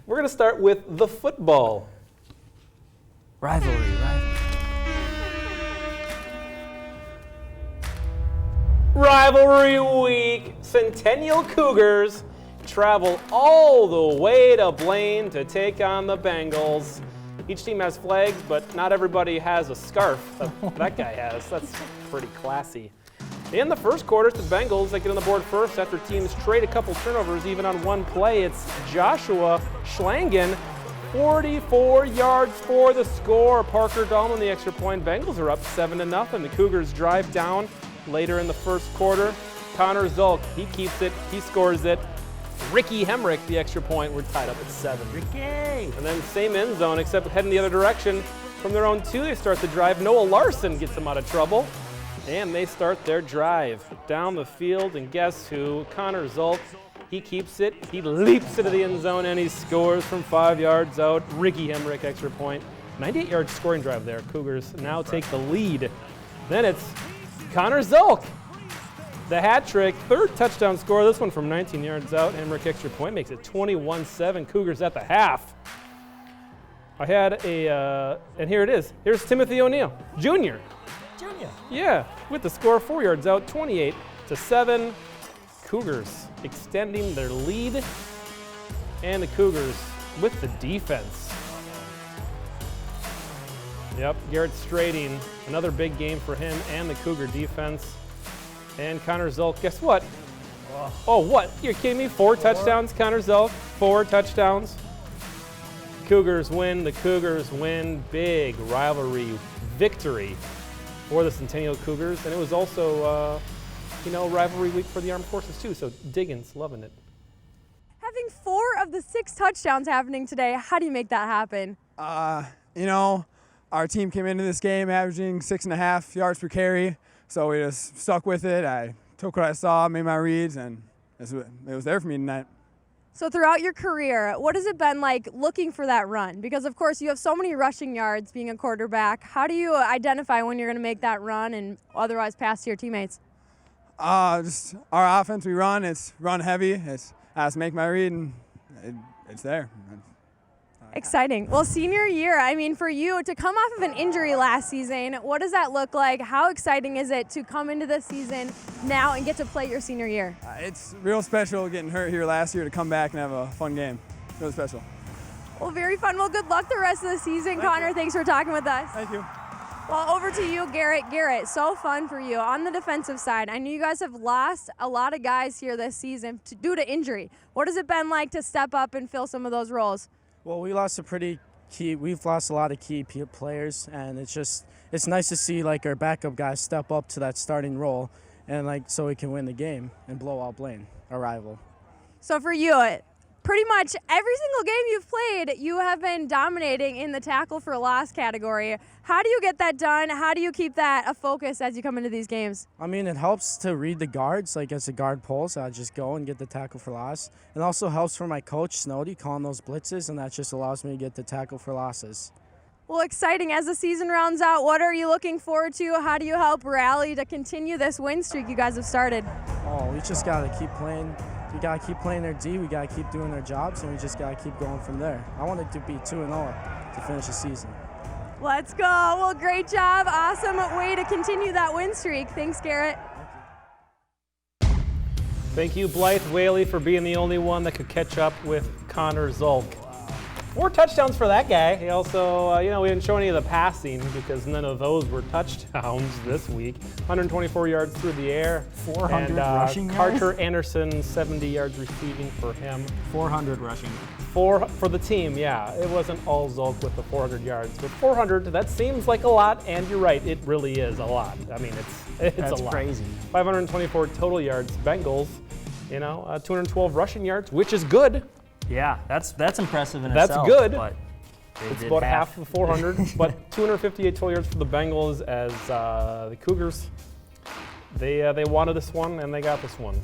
We're going to start with the football. Rivalry. Rivalry week. Centennial Cougars travel all the way to Blaine to take on the Bengals. Each team has flags, but not everybody has a scarf that guy has. That's pretty classy. In the first quarter, it's the Bengals that get on the board first after teams trade a couple turnovers even on one play. It's Joshua Schlangen, 44 yards for the score. Parker Dahlman, the extra point. Bengals are up 7-0. The Cougars drive down later in the first quarter. Connor Zulk, he keeps it, he scores it. Ricky Hemrick, the extra point. We're tied up at 7. Ricky! And then same end zone, except heading the other direction. From their own 2, they start the drive. Noah Larson gets them out of trouble. And they start their drive down the field. And guess who? Connor Zulk. He keeps it. He leaps into the end zone and he scores from 5 yards out. Ricky Hemrick, extra point. 98-yard scoring drive there. Cougars now take the lead. Then it's Connor Zulk. The hat trick, 3rd touchdown score. This one from 19 yards out. Hemrick, extra point, makes it 21-7. Cougars at the half. I had and here it is. Here's Timothy O'Neill, Jr. Yeah, with the score 4 yards out, 28-7. Cougars extending their lead, and the Cougars with the defense. Yep, Garrett Strading, another big game for him and the Cougar defense. And Connor Zulk, guess what? Oh, what? You're kidding me? 4 touchdowns, Connor Zulk, 4 touchdowns. Cougars win. The Cougars win. Big rivalry victory for the Centennial Cougars. And it was also, rivalry week for the Armed Forces too, so Diggins loving it. Having 4 of the 6 touchdowns happening today, how do you make that happen? Our team came into this game averaging 6.5 yards per carry, so we just stuck with it. I took what I saw, made my reads, and it was there for me tonight. So throughout your career, what has it been like looking for that run? Because, of course, you have so many rushing yards being a quarterback. How do you identify when you're going to make that run and otherwise pass to your teammates? Just our offense, we run. It's run heavy. I just make my read, and it's there. Exciting. Well, senior year, for you to come off of an injury last season, what does that look like? How exciting is it to come into this season now and get to play your senior year? It's real special getting hurt here last year to come back and have a fun game. Really special. Well, very fun. Well, good luck the rest of the season, Connor. Thanks for talking with us. Thank you. Well, over to you, Garrett. Garrett, so fun for you. On the defensive side, I know you guys have lost a lot of guys here this season due to injury. What has it been like to step up and fill some of those roles? Well, we've lost a lot of key players, and it's nice to see our backup guys step up to that starting role and so we can win the game and blow out Blaine, our rival. So for you, pretty much every single game you've played, you have been dominating in the tackle for loss category. How do you get that done? How do you keep that a focus as you come into these games? It helps to read the guards. As a guard pulls, I just go and get the tackle for loss. It also helps for my coach, Snowdy, calling those blitzes, and that just allows me to get the tackle for losses. Well, exciting. As the season rounds out, what are you looking forward to? How do you help rally to continue this win streak you guys have started? Oh, we just got to keep playing. We got to keep playing their D. We got to keep doing their jobs, and we just got to keep going from there. I wanted to be 2-0 to finish the season. Let's go. Well, great job. Awesome way to continue that win streak. Thanks, Garrett. Thank you, Blythe Whaley, for being the only one that could catch up with Connor Zulk. 4 touchdowns for that guy. He also, we didn't show any of the passing because none of those were touchdowns this week. 124 yards through the air. 400 rushing yards? Carter Anderson, 70 yards receiving for him. 400 rushing. 4 for the team, yeah. It wasn't all Zulk with the 400 yards. But 400, that seems like a lot, and you're right, it really is a lot. It's That's a lot. crazy. 524 total yards. Bengals, 212 rushing yards, which is good. Yeah, that's impressive in That's itself. good. But it's about half of 400, but 258 total yards for the Bengals as the Cougars, they wanted this one and they got this one.